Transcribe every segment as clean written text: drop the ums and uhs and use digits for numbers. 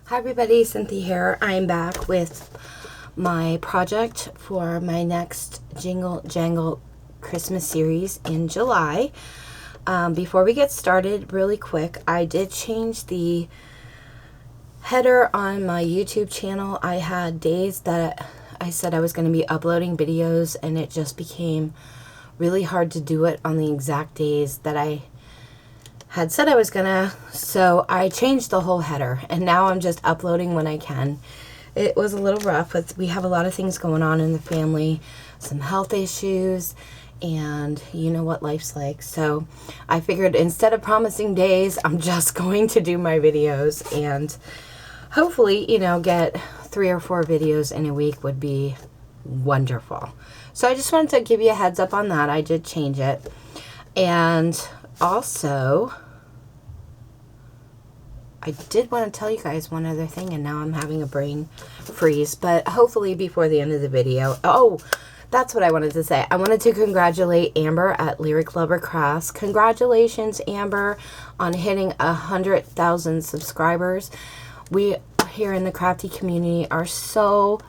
Hi everybody, Cynthia here. I'm back with my project for my next Jingle, Jangle Christmas series in July. Before we get started, really quick, I did change the header on my YouTube channel. I had days that I said I was going to be uploading videos and it just became really hard to do it on the exact days that I had said I was gonna, so I changed the whole header and now I'm just uploading when I can. It was a little rough, but we have a lot of things going on in the family, some health issues, and you know what life's like. So I figured instead of promising days, I'm just going to do my videos and hopefully, you know, get 3 or 4 videos in a week would be wonderful. So I just wanted to give you a heads up on that. I did change it. And also, I did want to tell you guys one other thing, and now I'm having a brain freeze, but hopefully before the end of the video. Oh, that's what I wanted to say. I wanted to congratulate Amber at Lyric Lover Crafts. Congratulations, Amber, on hitting 100,000 subscribers. We here in the crafty community are so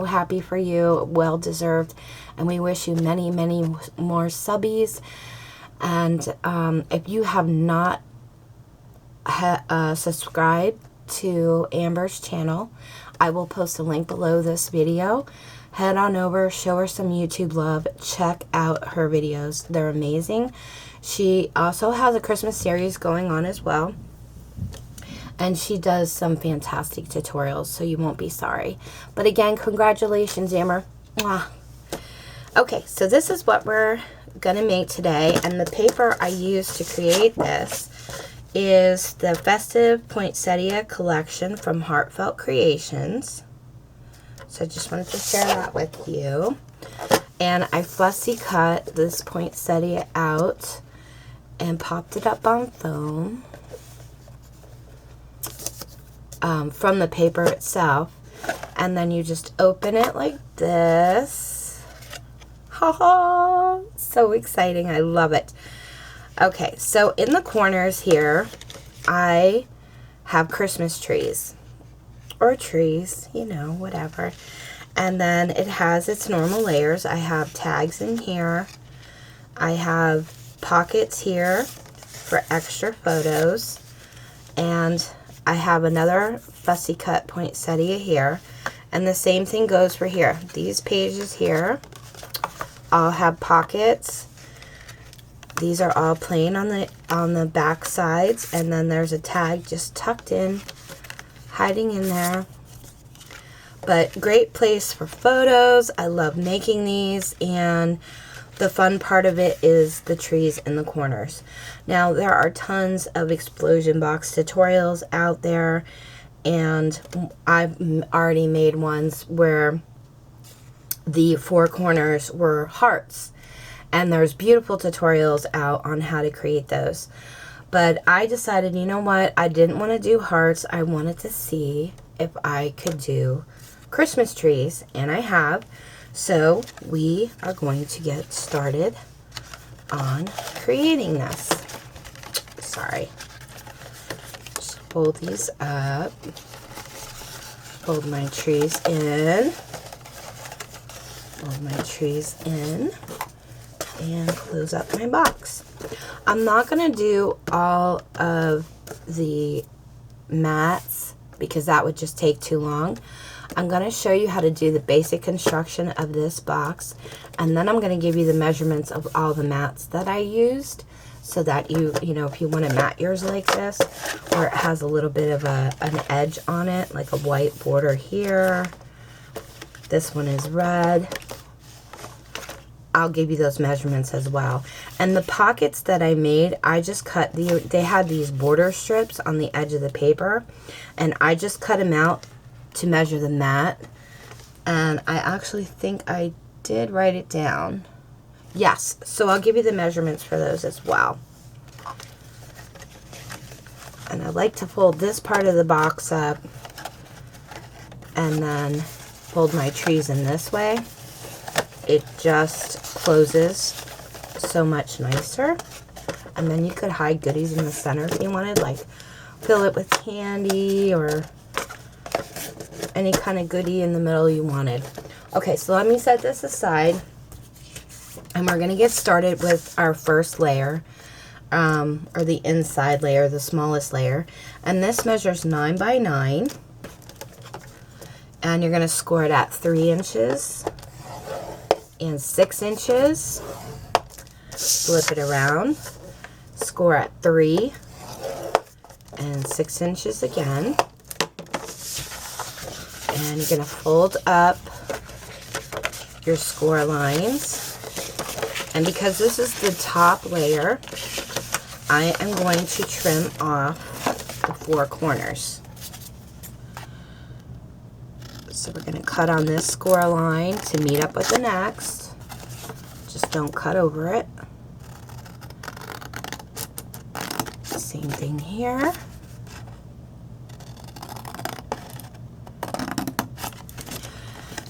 happy for you. Well deserved, and we wish you many more subbies. And if you have not subscribed to Amber's channel, I will post a link below this video. Head on over, show her some YouTube love, check out her videos. They're amazing. She also has a Christmas series going on as well. And she does some fantastic tutorials, so you won't be sorry. But again, congratulations, Amber. Mwah. Okay, so this is what we're gonna make today, and the paper I used to create this is the Festive Poinsettia collection from Heartfelt Creations. So I just wanted to share that with you. And I fussy cut this poinsettia out and popped it up on foam from the paper itself, and then you just open it like this. Ha! So exciting. I love it. Okay, so in the corners here, I have Christmas trees. Or trees, you know, whatever. And then it has its normal layers. I have tags in here. I have pockets here for extra photos. And I have another fussy cut poinsettia here. And the same thing goes for here. These pages here, I'll have pockets. These are all plain on the back sides, and then there's a tag just tucked in, hiding in there. But great place for photos. I love making these, and the fun part of it is the trees in the corners. Now there are tons of explosion box tutorials out there, and I've already made ones where the 4 corners were hearts, and there's beautiful tutorials out on how to create those. But I decided, you know what, I didn't want to do hearts. I wanted to see if I could do Christmas trees, and I have. So we are going to get started on creating this. Sorry. Just hold these up. Hold my trees in. Hold my trees in. And close up my box. I'm not going to do all of the mats because that would just take too long. I'm going to show you how to do the basic construction of this box, and then I'm going to give you the measurements of all the mats that I used, so that you know, if you want to mat yours like this, where it has a little bit of an edge on it, like a white border here. This one is red. I'll give you those measurements as well. And the pockets that I made, I just cut, they had these border strips on the edge of the paper, and I just cut them out to measure the mat. And I actually think I did write it down. Yes, so I'll give you the measurements for those as well. And I like to fold this part of the box up and then fold my trees in this way. It just closes so much nicer. And then you could hide goodies in the center if you wanted, like fill it with candy or any kind of goodie in the middle you wanted. Okay, so let me set this aside, and we're going to get started with our first layer, or the inside layer, the smallest layer. And this measures 9 by 9, and you're going to score it at 3 inches and 6 inches. Flip it around, score at 3 and 6 inches again. And you're going to fold up your score lines. And because this is the top layer, I am going to trim off the 4 corners. So we're going to cut on this score line to meet up with the next. Just don't cut over it. Same thing here.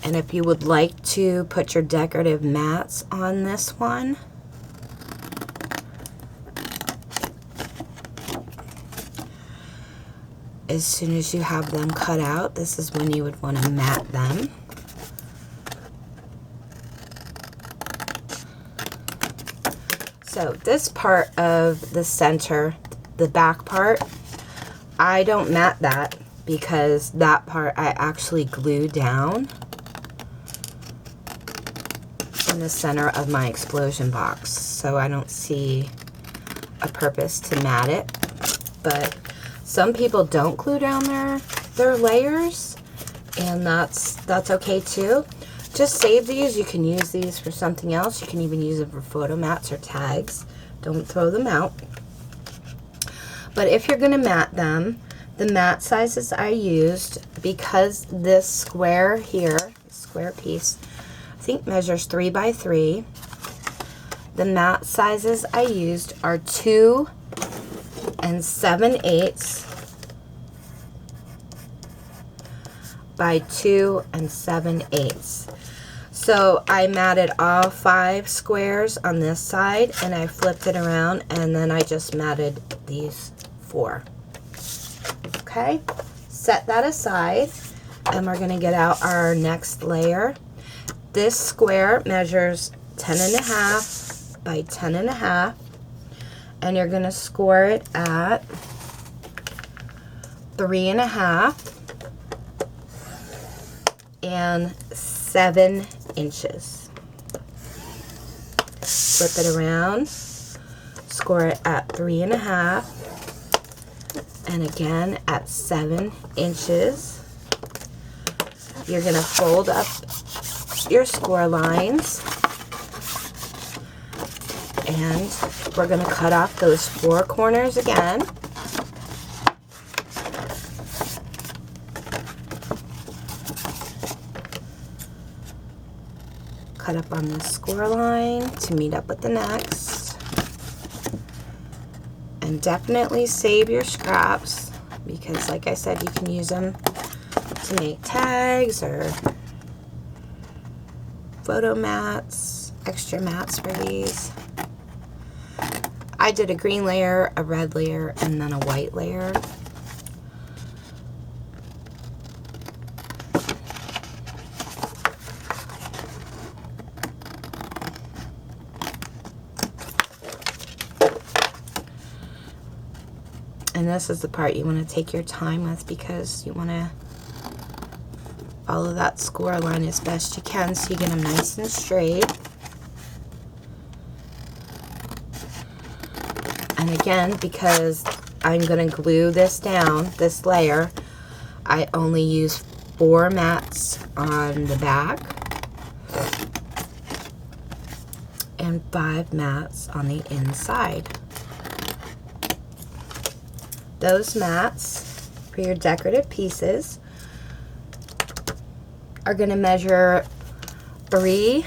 And if you would like to put your decorative mats on this one, as soon as you have them cut out, this is when you would want to mat them. So this part of the center, the back part, I don't mat that because that part I actually glue down in the center of my explosion box, so I don't see a purpose to mat it. But some people don't glue down their layers, and that's okay too. Just save these. You can use these for something else. You can even use them for photo mats or tags. Don't throw them out. But if you're going to mat them, the mat sizes I used, because this square here, square piece, I think measures 3 by 3. The mat sizes I used are 2 7/8 by 2 7/8. So I matted all 5 squares on this side, and I flipped it around, and then I just matted these 4. Okay, set that aside, and we're going to get out our next layer. This square measures 10.5 by 10.5, and you're going to score it at 3.5 and 7 inches. Flip it around, score it at 3.5, and again at 7 inches. You're going to fold up your score lines, and we're going to cut off those 4 corners again. Cut up on this score line to meet up with the next. And definitely save your scraps, because like I said, you can use them to make tags or photo mats, extra mats for these. I did a green layer, a red layer, and then a white layer. And this is the part you want to take your time with, because you want to follow that score line as best you can so you get them nice and straight. And again, because I'm going to glue this down, this layer, I only use 4 mats on the back and 5 mats on the inside. Those mats for your decorative pieces are going to measure 3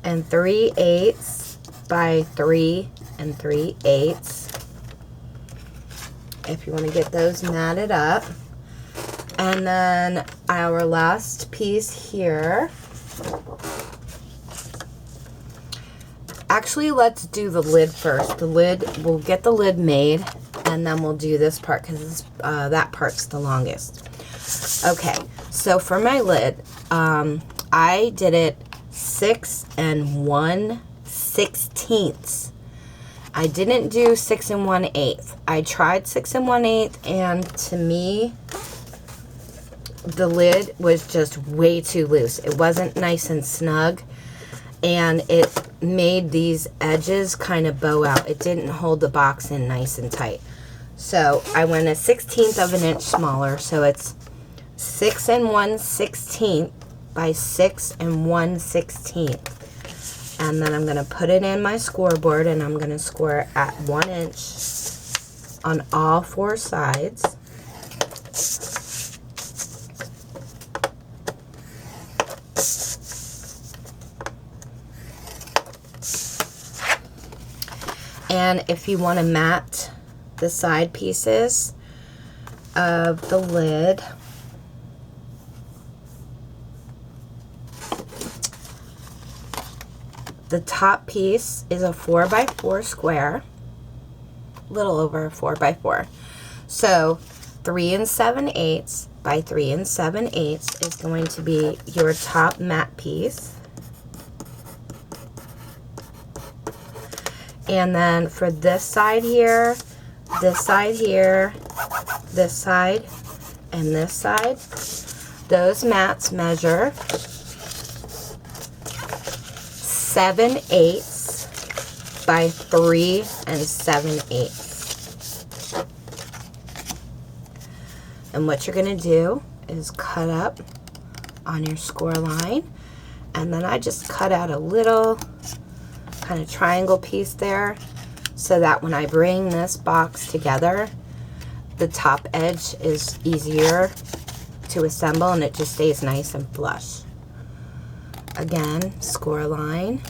3/8 by 3 3/8 if you want to get those matted up. And then our last piece here, actually let's do the lid first. The lid, we'll get the lid made, and then we'll do this part because that part's the longest. Okay, so for my lid, I did it 6 1/16. I didn't do 6 1/8. I tried 6 1/8, and to me, the lid was just way too loose. It wasn't nice and snug, and it made these edges kind of bow out. It didn't hold the box in nice and tight. So I went 1/16 of an inch smaller, so it's 6 1/16 by 6 1/16. And then I'm going to put it in my scoreboard, and I'm going to score it at 1 inch on all 4 sides. And if you want to mat the side pieces of the lid, the top piece is a 4x4 square, a little over 4x4. So 3 7/8 by 3 7/8 is going to be your top mat piece. And then for this side here, this side here, this side, and this side, those mats measure 7/8 by 3 7/8. And what you're going to do is cut up on your score line, and then I just cut out a little kind of triangle piece there, so that when I bring this box together, the top edge is easier to assemble and it just stays nice and flush. Again, score line,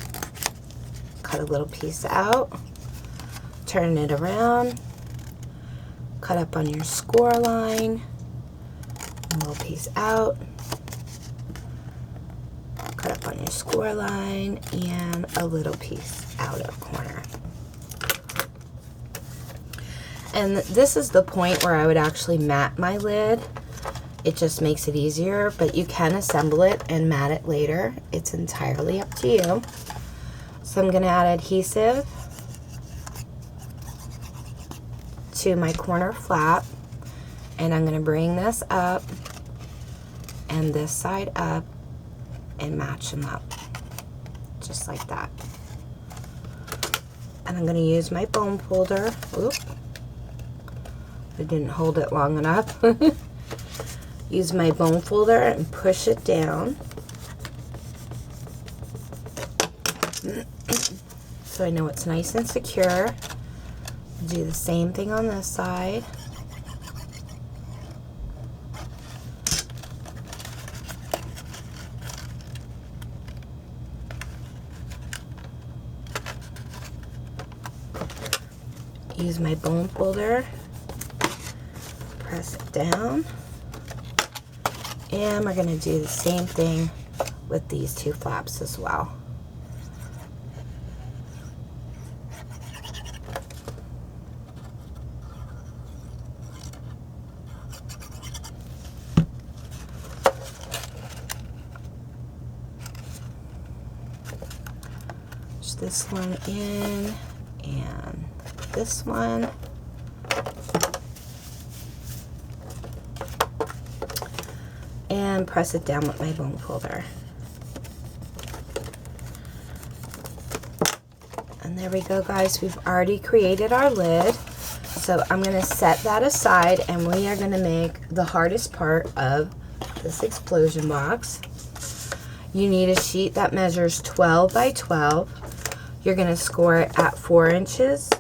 cut a little piece out, turn it around, cut up on your score line, a little piece out, cut up on your score line, and a little piece out of corner. And this is the point where I would actually mat my lid. It just makes it easier, but you can assemble it and mat it later. It's entirely up to you. So I'm going to add adhesive to my corner flap, and I'm going to bring this up and this side up and match them up just like that. And I'm going to use my bone folder. Oop, I didn't hold it long enough. Use my bone folder and push it down so I know it's nice and secure. Do the same thing on this side. Use my bone folder, press it down, and we're going to do the same thing with these 2 flaps as well. Push this one in and this one. And press it down with my bone folder. And there we go, guys. We've already created our lid. So I'm going to set that aside, and we are going to make the hardest part of this explosion box. You need a sheet that measures 12 by 12. You're going to score it at 4 inches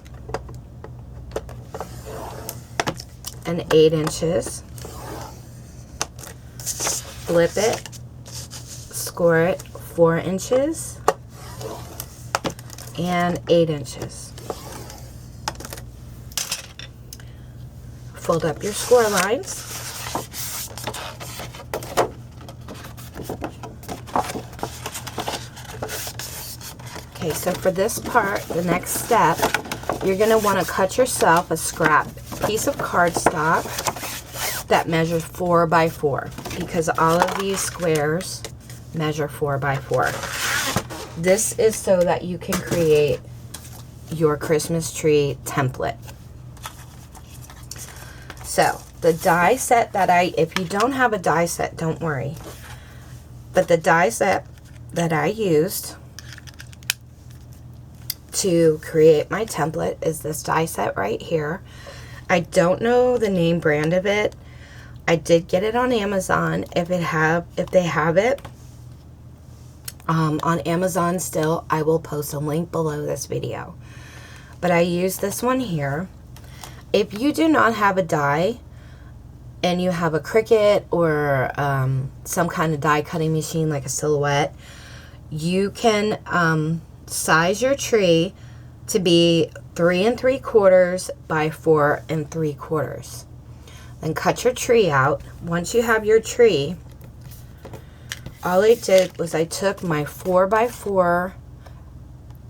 and 8 inches. Flip it, score it 4 inches and 8 inches. Fold up your score lines. Okay, so for this part, the next step, you're going to want to cut yourself a scrap piece of cardstock that measures 4 by 4 because all of these squares measure 4 by 4. This is so that you can create your Christmas tree template. So the die set that if you don't have a die set, don't worry. But the die set that I used to create my template is this die set right here. I don't know the name brand of it. I did get it on Amazon. If they have it on Amazon still, I will post a link below this video. But I use this one here. If you do not have a die and you have a Cricut or some kind of die cutting machine like a Silhouette, you can size your tree to be 3 3/4 by 4 3/4. Then cut your tree out. Once you have your tree, all I did was I took my 4 by 4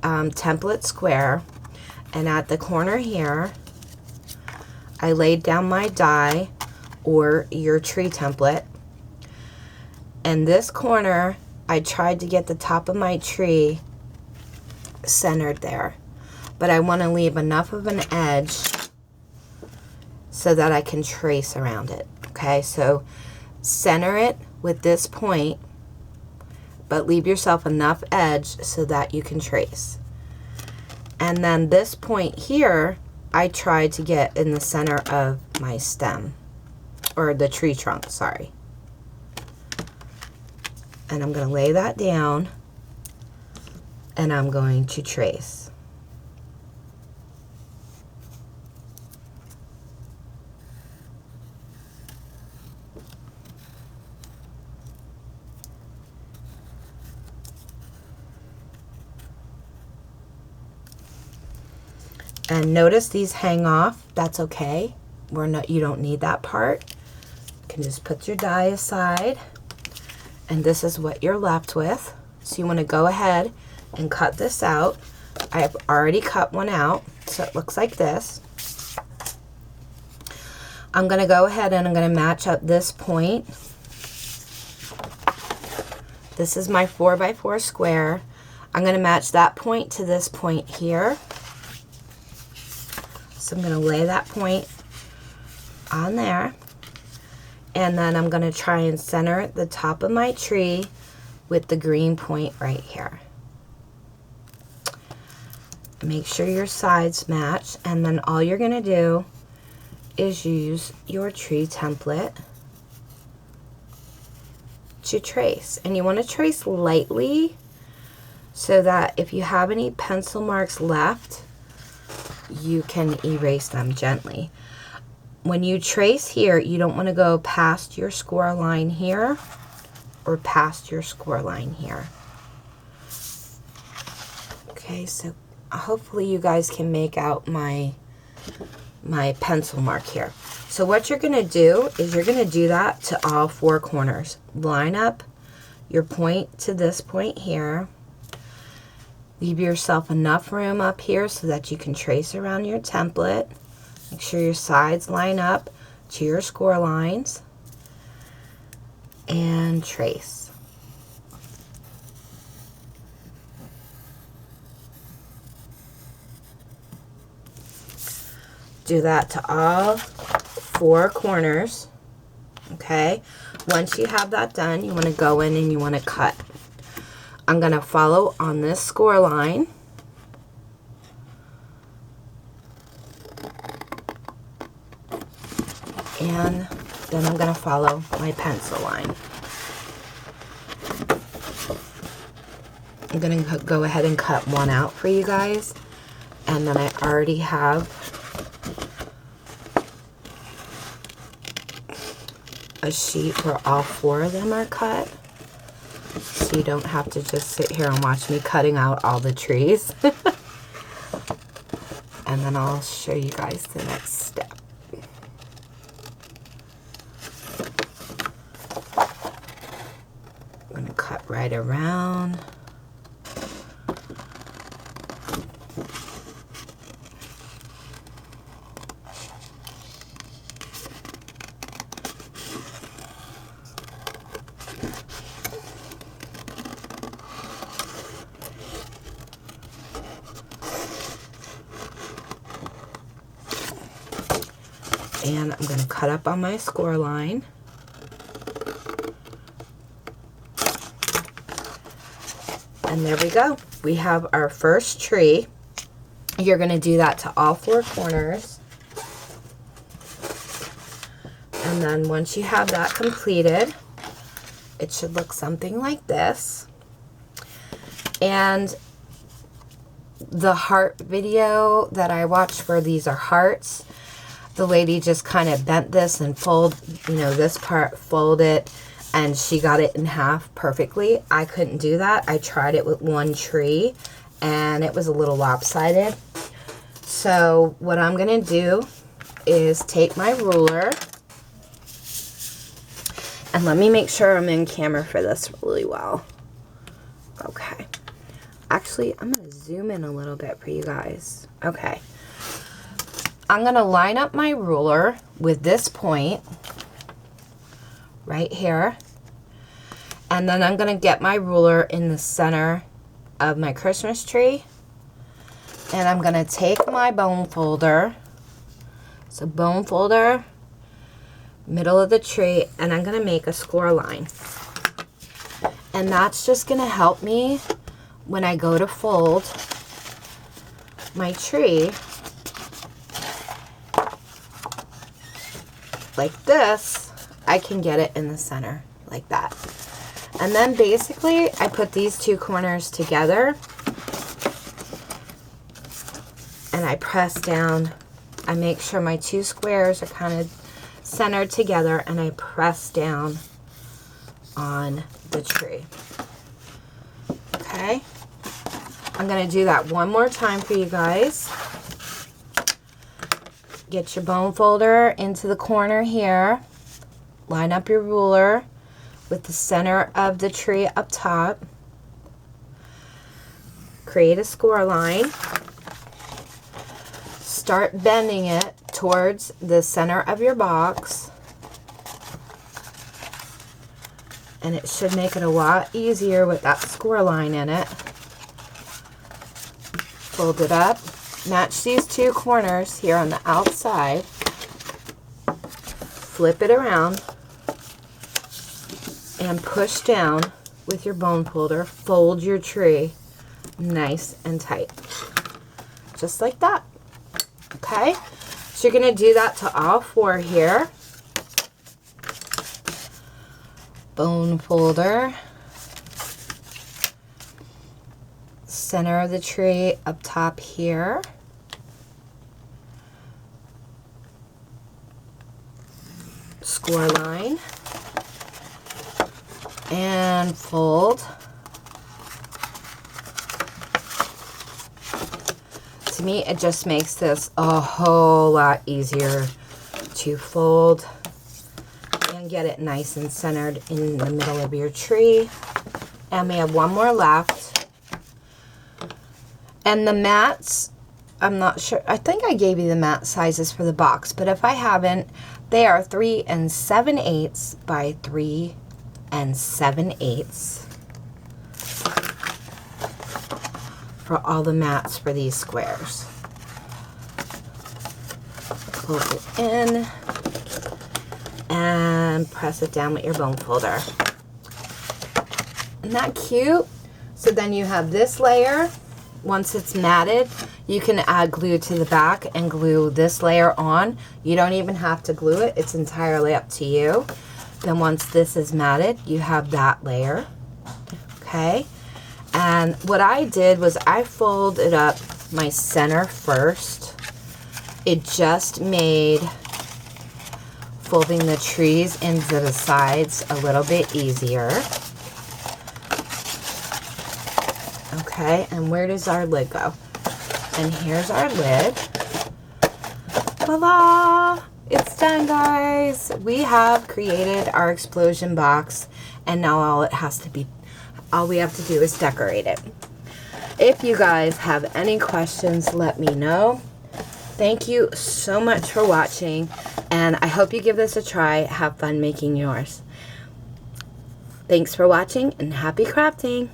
template square, and at the corner here, I laid down my die or your tree template. And this corner, I tried to get the top of my tree centered there. But I want to leave enough of an edge so that I can trace around it. Okay, so center it with this point, but leave yourself enough edge so that you can trace. And then this point here, I tried to get in the center of my stem, or the tree trunk, sorry. And I'm going to lay that down, and I'm going to trace. And notice these hang off. That's okay. You don't need that part. You can just put your die aside. And this is what you're left with. So you want to go ahead and cut this out. I've already cut one out, so it looks like this. I'm going to go ahead and I'm going to match up this point. This is my 4 by 4 square. I'm going to match that point to this point here. So I'm going to lay that point on there. And then I'm going to try and center the top of my tree with the green point right here. Make sure your sides match. And then all you're going to do is use your tree template to trace. And you want to trace lightly so that if you have any pencil marks left, you can erase them gently. When you trace here, you don't want to go past your score line here or past your score line here. Okay, so hopefully you guys can make out my pencil mark here. So what you're going to do is you're going to do that to all 4 corners. Line up your point to this point here. Leave yourself enough room up here so that you can trace around your template. Make sure your sides line up to your score lines. And trace. Do that to all 4 corners. Okay? Once you have that done, you want to go in and you want to cut. I'm going to follow on this score line. And then I'm going to follow my pencil line. I'm going to go ahead and cut one out for you guys. And then I already have a sheet where all 4 of them are cut. So you don't have to just sit here and watch me cutting out all the trees. And then I'll show you guys the next step. I'm going to cut right around. And I'm going to cut up on my score line. And there we go. We have our first tree. You're going to do that to all 4 corners. And then once you have that completed, it should look something like this. And the heart video that I watched where these are hearts, the lady just kind of bent this and this part, fold it, and she got it in half perfectly. I couldn't do that. I tried it with one tree and it was a little lopsided. So what I'm going to do is take my ruler, and let me make sure I'm in camera for this really well. Okay. Actually, I'm going to zoom in a little bit for you guys. Okay. I'm going to line up my ruler with this point right here. And then I'm going to get my ruler in the center of my Christmas tree. And I'm going to take my bone folder. So bone folder, middle of the tree, and I'm going to make a score line. And that's just going to help me when I go to fold my tree like this. I can get it in the center like that. And then basically I put these 2 corners together and I press down. I make sure my 2 squares are kind of centered together, and I press down on the tree. Okay, I'm going to do that one more time for you guys. Get your bone folder into the corner here. Line up your ruler with the center of the tree up top. Create a score line. Start bending it towards the center of your box. And it should make it a lot easier with that score line in it. Fold it up. Match these 2 corners here on the outside. Flip it around. And push down with your bone folder. Fold your tree nice and tight. Just like that. Okay? So you're going to do that to all 4 here. Bone folder, center of the tree up top here, score line, and fold. To me, it just makes this a whole lot easier to fold and get it nice and centered in the middle of your tree. And we have one more left. And the mats, I'm not sure, I think I gave you the mat sizes for the box, but if I haven't, they are 3 7/8 by 3 7/8 for all the mats for these squares. Close it in and press it down with your bone folder. Isn't that cute? So then you have this layer. Once it's matted, you can add glue to the back and glue this layer on. You don't even have to glue it. It's entirely up to you. Then once this is matted, you have that layer. Okay? And what I did was I folded up my center first. It just made folding the trees into the sides a little bit easier. Okay, and where does our lid go? And here's our lid. Voila! It's done, guys. We have created our explosion box, and now all we have to do is decorate it. If you guys have any questions, let me know. Thank you so much for watching, and I hope you give this a try. Have fun making yours. Thanks for watching, and happy crafting!